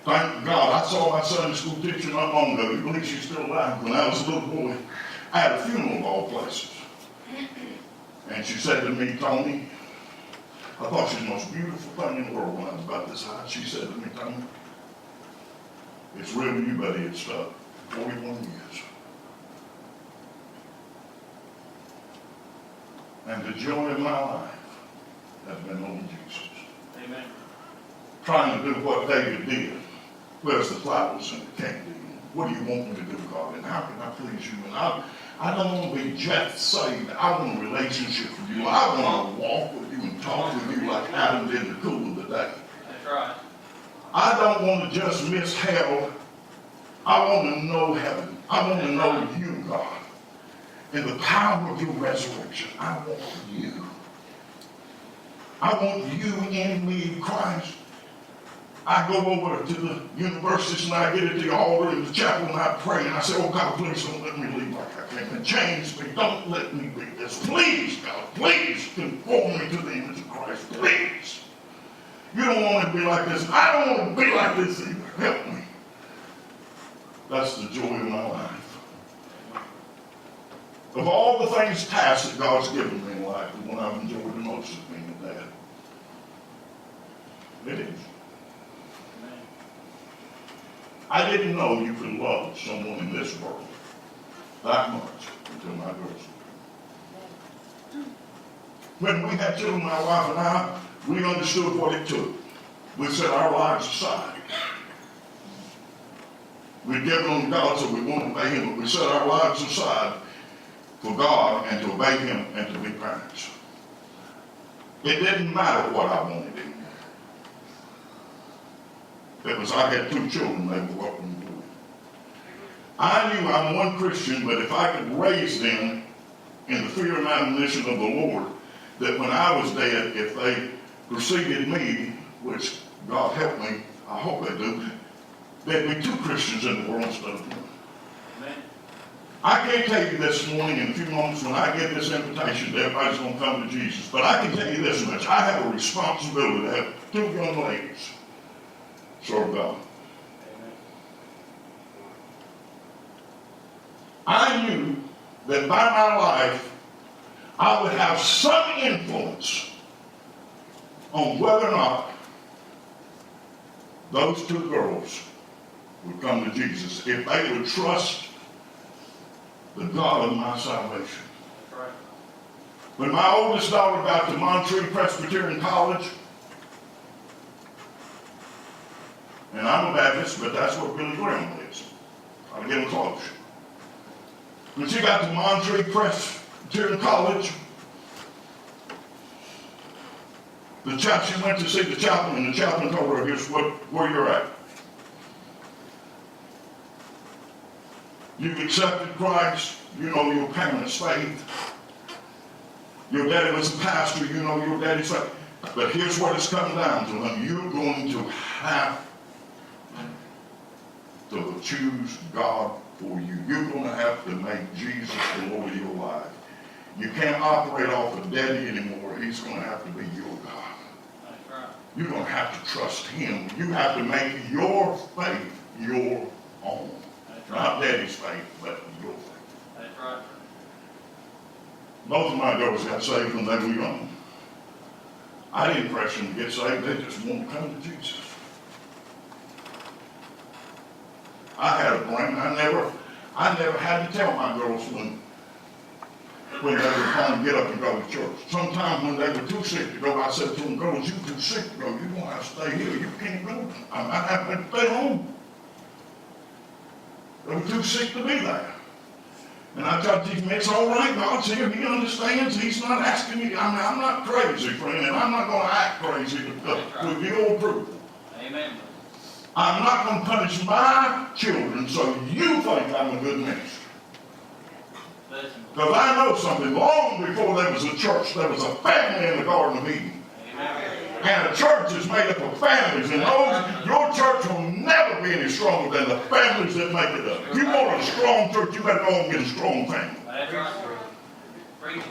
Thank God, I saw my Sunday school teacher not long ago. You believe she's still alive? When I was a little boy, I had a funeral of all places. And she said to me, Tony, I thought she was the most beautiful thing in the world when I was about this high. She said to me, Tony, it's real to you, buddy, it's stuck. 41 years. And the joy of my life has been on Jesus. Amen. Trying to do what David did. Where's the flowers and the candy? What do you want me to do, God? And how can I please you? And I don't want to be just saved. I want a relationship with you. I want to walk with you and talk with you like Adam did in the cool of the day. That's right. I don't want to just miss hell. I want to know heaven. I want to know you, God. And the power of your resurrection. I want you. I want you in me, Christ. I go over to the universities and I get at the altar in the chapel and I pray and I say, oh God, please don't let me leave like I came. And change me. Don't let me be this. Please, God, please conform me to the image of Christ. Please. You don't want to be like this. I don't want to be like this either. Help me. That's the joy of my life. Of all the things tasks that God's given me in life, the one I've enjoyed the most is being a dad. It is. I didn't know you could love someone in this world that much until my girls. When we had children, my wife and I, we understood what it took. We set our lives aside. We'd given on God, so we wanted to obey Him, but we set our lives aside for God and to obey Him and to be parents. It didn't matter what I wanted in. It was I had 2 children, they were welcome to it. I knew I'm one Christian, but if I could raise them in the fear and admonition of the Lord, that when I was dead, if they preceded me, which God help me, I hope they do, there'd be 2 Christians in the world instead of 1. Amen. I can't tell you this morning, in a few moments when I get this invitation, everybody's going to come to Jesus, but I can tell you this much. I have a responsibility to have 2 young ladies serve God. Amen. I knew that by my life, I would have some influence on whether or not those 2 girls would come to Jesus if they would trust the God of my salvation. That's right. When my oldest daughter got to Monterey Presbyterian College, and I'm a Baptist, but that's where Billy Graham lives. I'll get him close. When she got to Monterey Presbyterian College, she went to see the chaplain, and the chaplain told her, here's where you're at. You've accepted Christ. You know your parents' faith. Your daddy was a pastor. You know your daddy's faith. But here's what it's coming down to. And you're going to have to choose God for you. You're going to have to make Jesus the Lord of your life. You can't operate off of daddy anymore. He's going to have to be your God. That's right. You're going to have to trust Him. You have to make your faith your own. That's right. Not daddy's faith, but your faith. That's right. Both of my girls got saved when they were young. I didn't press them to get saved. They just wanted to come to Jesus. I had a brain. I never had to tell my girls when they were trying to get up and go to church. Sometimes when they were too sick to go, I said to them, girls, you're too sick to go. You're going to have to stay here. You can't go. I have to stay home. They were too sick to be there. And I told them, it's all right. God's here. He understands. He's not asking me. I'm not crazy, friend, and I'm not going to act crazy with your approval. Amen. I'm not going to punish my children so you think I'm a good minister. Because I know something. Long before there was a church, there was a family in the Garden of Eden. Amen. And a church is made up of families. And your church will never be any stronger than the families that make it up. If you want a strong church, you better go and get a strong family. That's right. Bring it.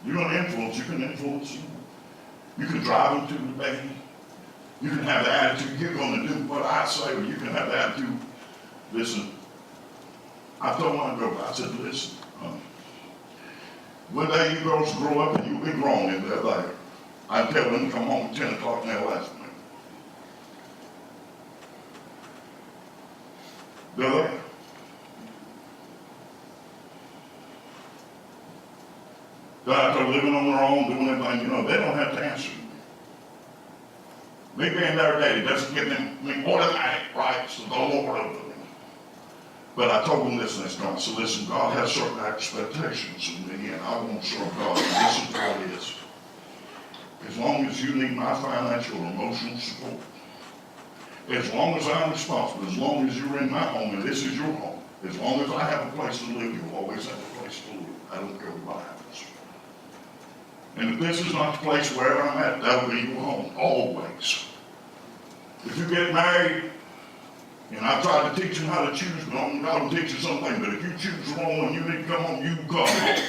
You're going to influence. You can influence them. You can drive them to the bed. You can have the attitude, you're going to do what I say, or you can have the attitude, listen, I told my girl, I said, listen, one day you girls grow up and you'll be grown in there later. I tell them to come home at 10 o'clock and they'll ask me. They're there. They're out there living on their own, doing everything, you know, they don't have to answer me. Me being their daddy doesn't give them automatic rights to go over them. But I told them this and this, God. So listen, God has certain expectations of me, and I won't serve God. And this is what it is. As long as you need my financial or emotional support, as long as I'm responsible, as long as you're in my home, and this is your home, as long as I have a place to live, you'll always have a place to live. I don't care what happens. And if this is not the place where I'm at, that'll be your home, always. If you get married, and I tried to teach you how to choose, but I'm not going to teach you something, but if you choose wrong and you need to come home, you come home.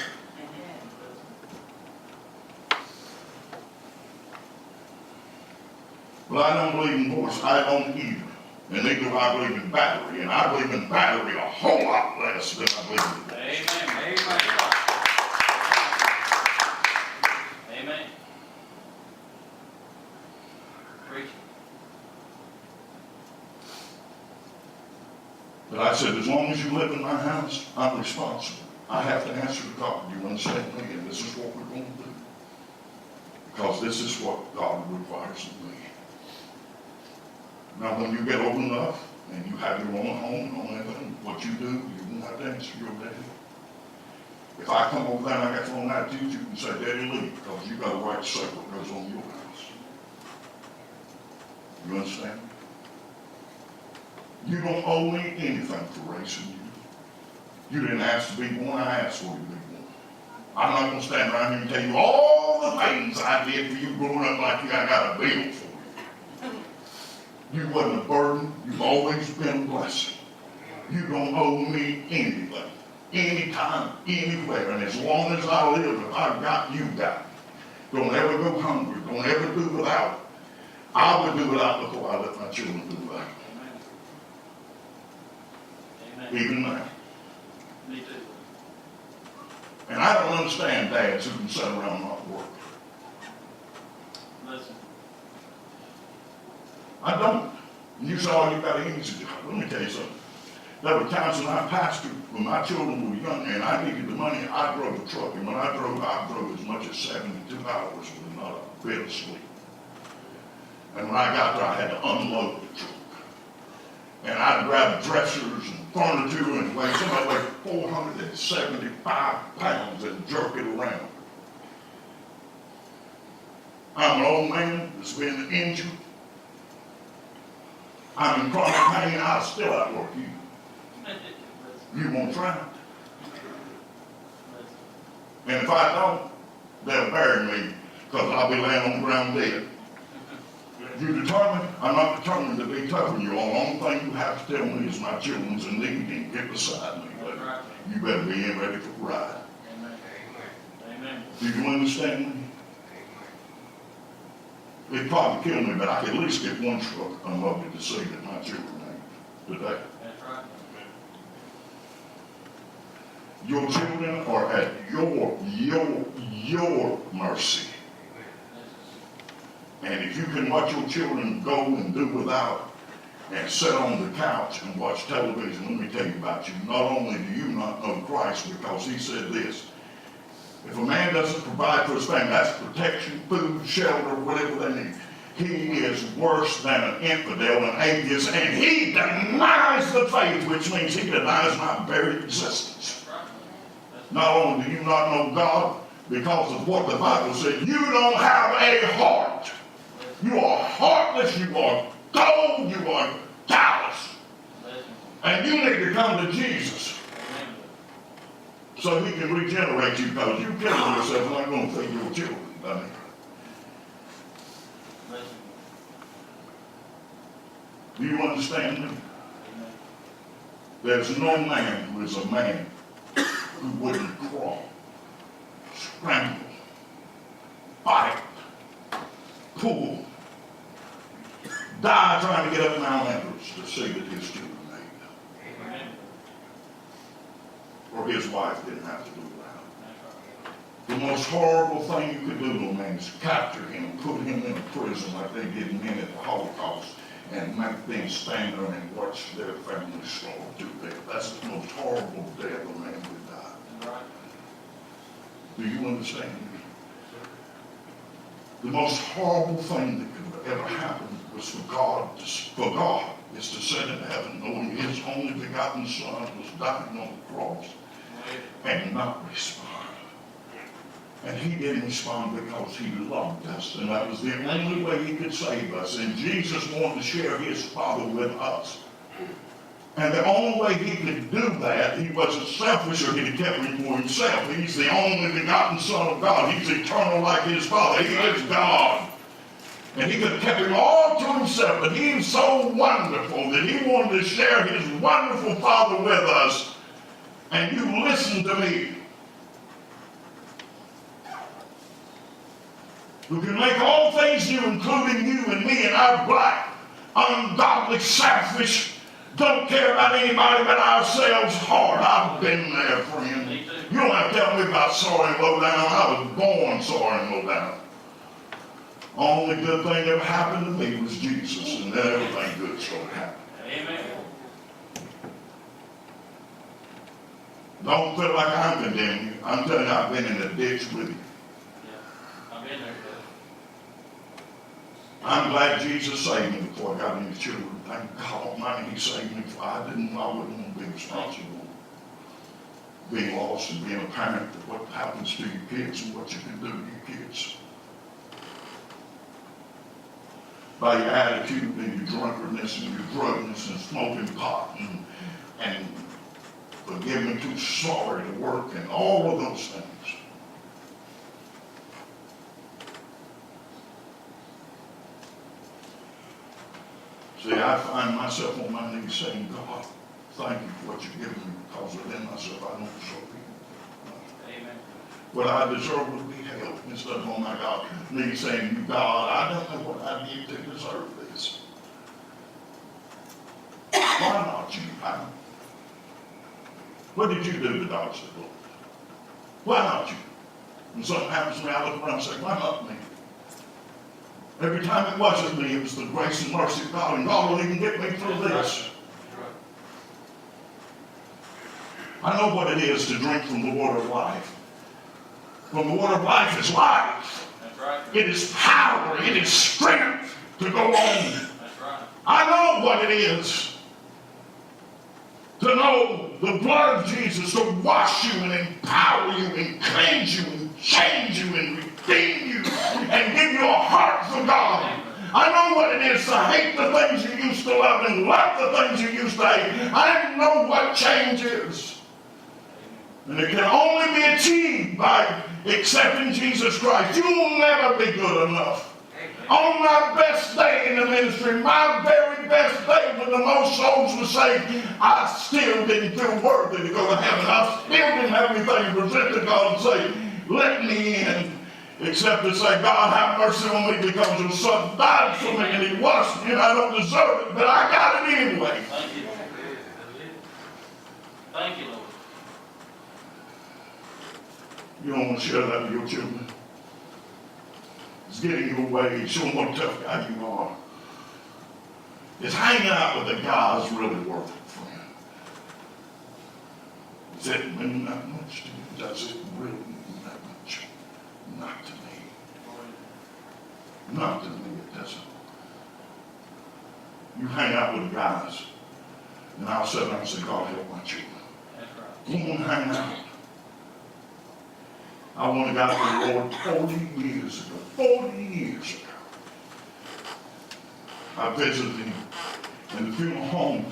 But I don't believe in divorce. I don't either. And neither do I believe in battery. And I believe in battery a whole lot less than I believe in divorce. Amen. Amen. Amen. Preach. But I said, as long as you live in my house, I'm responsible. I have to answer to God. You understand me? And this is what we're going to do. Because this is what God requires of me. Now, when you get old enough and you have your own home and own everything, what you do, you won't have to answer your daddy. If I come over there and I got thrown attitudes, you can say, Daddy, leave, because you got a right to say what goes on in your house. You understand? You don't owe me anything for raising you. You didn't ask to be born, I asked for you to be born. I'm not going to stand around here and tell you all the things I did for you growing up like I got a bill for you. You wasn't a burden. You've always been a blessing. You don't owe me anything, anytime, anywhere. And as long as I live, if I've got, you got. Don't ever go hungry. Don't ever do without. I would do without before I let my children do without. Amen. Even now. Me too. And I don't understand dads who can sit around and not work. Listen. I don't. And you say, oh, you got an easy job. Let me tell you something. There were times when I pastored when my children were young and I needed the money. I drove a truck. And when I drove as much as 72 hours with not a bit of sleep. And when I got there, I had to unload the truck. And I'd grab dressers and furniture and weigh something like 475 pounds and jerk it around. I'm an old man that's been injured. I'm in chronic pain. I'll still outwork you. You won't try it. And if I don't, they'll bury me because I'll be laying on the ground dead. You determined? I'm not determined to be tougher than you. The only thing you have to tell me is my children's in need and get beside me. But you better be in ready for the ride. Amen. Amen. Do you understand me? It'd probably kill me, but I could at least get one truck unloaded to see that my children ain't today. That's right. Your children are at your mercy. And if you can watch your children go and do without and sit on the couch and watch television, let me tell you about you. Not only do you not know Christ, because he said this, if a man doesn't provide for his family, that's protection, food, shelter, whatever they need. He is worse than an infidel, an atheist, and he denies the faith, which means he denies my very existence. Not only do you not know God, because of what the Bible said, you don't have a heart. You are heartless, you are cold, you are callous. And you need to come to Jesus so he can regenerate you, because you killing yourself and I'm going to feed your children. Buddy. Do you understand me? There's no man who is a man who wouldn't crawl, scramble, pool, die trying to get up Mount Everest to see that his children made it. Amen. Or his wife didn't have to do that. That's The most horrible thing you could do to a man is capture him, put him in a prison like they did men at the Holocaust, and make them stand there and watch their family slaughtered to death. That's the most horrible death a man could die. right. Do you understand me? The most horrible thing that could ever happen was for God is to sit in heaven knowing his only begotten son was dying on the cross and not respond. And he didn't respond because he loved us, and that was the only way he could save us. And Jesus wanted to share his Father with us. And the only way he could do that, he wasn't selfish or he'd have kept him for himself. He's the only begotten Son of God. He's eternal like his Father. He is God. And he could have kept him all to himself, but he's so wonderful that he wanted to share his wonderful Father with us. And you listen to me. Who can make all things new, including you and me and our black, ungodly, selfish, don't care about anybody but ourselves heart. I've been there, friend. You don't have to tell me about sorry and low down. I was born sorry and low down. Only good thing that ever happened to me was Jesus, and then everything good started happening. Amen. Don't feel like I'm condemning you. I'm telling you, I've been in the ditch with you. Yeah. I've been there, brother. I'm glad Jesus saved me before I got any children. Thank God Almighty, he saved me. If I wouldn't want to be responsible. Being lost and being a parent of what happens to your kids and what you can do to your kids. By your attitude and your drunkenness and your drunkenness and smoking pot and forgiving too sorry to work and all of those things. See, I find myself on my knees saying, God, thank you for what you've given me, because within myself I don't deserve it. Amen. What I deserve would be hell, instead of, oh my God, me saying, you God, I don't know what I did to deserve this. Why not you, Pam? What did you do to dodge the bullet? Why not you? When something happens to me, I look around and say, why not me? Every time it wasn't me, it was the grace and mercy of God, and God will even get me through this. I know what it is to drink from the water of life. From the water of life is life. That's right. It is power. It is strength to go on. That's right. I know what it is to know the blood of Jesus to wash you and empower you and cleanse you and change you and redeem you and give you a heart for God. I know what it is to hate the things you used to love and love the things you used to hate. I know what change is. And it can only be achieved by accepting Jesus Christ. You'll never be good enough. On my best day in the ministry, my very best day when the most souls were saved, I still didn't feel worthy to go to heaven. I still didn't have anything to present to God and say, let me in. Except to say, God, have mercy on me because your son died for me and he washed me and I don't deserve it, but I got it anyway. Thank you. Thank you, Lord. You don't want to share that with your children. It's getting your way. Show them what a tough guy you are. Is hanging out with a guy that's really worth it, friend. Does it mean that much to you? Does it really mean that much? Not to me. Not to me, it doesn't. You hang out with guys, and I'll sit there and say, God, help my children. That's right. Go on, hang out. I went and got to the Lord 40 years ago. 40 years ago. I visited him in the funeral home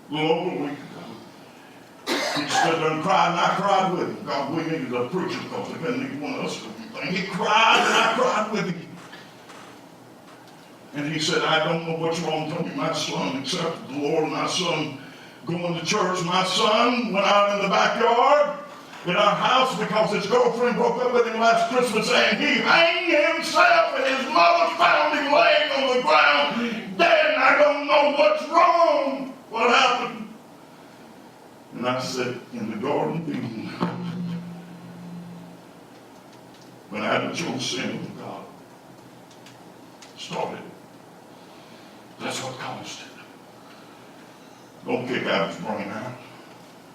a little over a week ago. He stood there and cried, and I cried with him. God, we needed a preacher because they couldn't need one else to do anything. He cried, and I cried with him. And he said, I don't know what's wrong, Tony. My son accepted the Lord. My son going to church. My son went out in the backyard in our house because his girlfriend broke up with him last Christmas and he hanged himself and his mother found him laying on the ground dead and I don't know what's wrong. What happened? And I said, in the Garden of Eden, when Adam chose sin with God, started. That's what caused it. Don't kick Adam's brain out.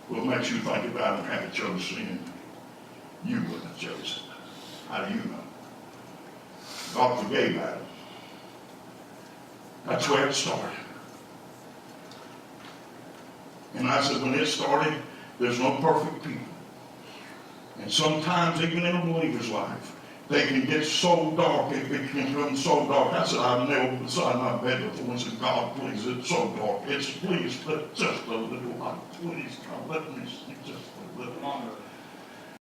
What makes you think about him having chosen sin? You wouldn't have chosen. How do you know? God forgave Adam. That's where it started. And I said, when it started, there's no perfect people. And sometimes, even in a believer's life, they can get so dark, it can become so dark. I said, I've knelt beside my bed before and said, God, please, it's so dark. Please, but just a little light. Please, God, let me see just a little. Come on, brother.